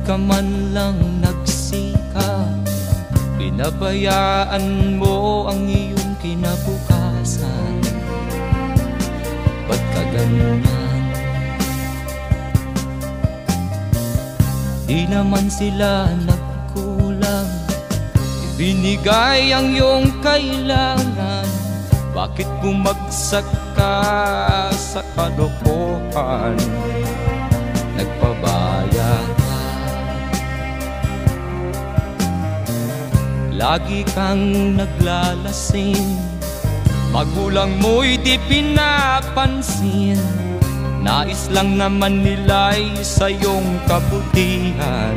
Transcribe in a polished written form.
ka man lang nagsikap, pinabayaan mo ang iyong kinabukasan. Ba't ka ganyan? Di naman sila nagkulang, ibinigay ang iyong kailangan. Bakit bumagsak ka sa kalokohan? Nagpabaya ka, lagi kang naglalasing, magulang mo'y di pinapansin. Nais lang naman nila'y sa iyong kabutihan.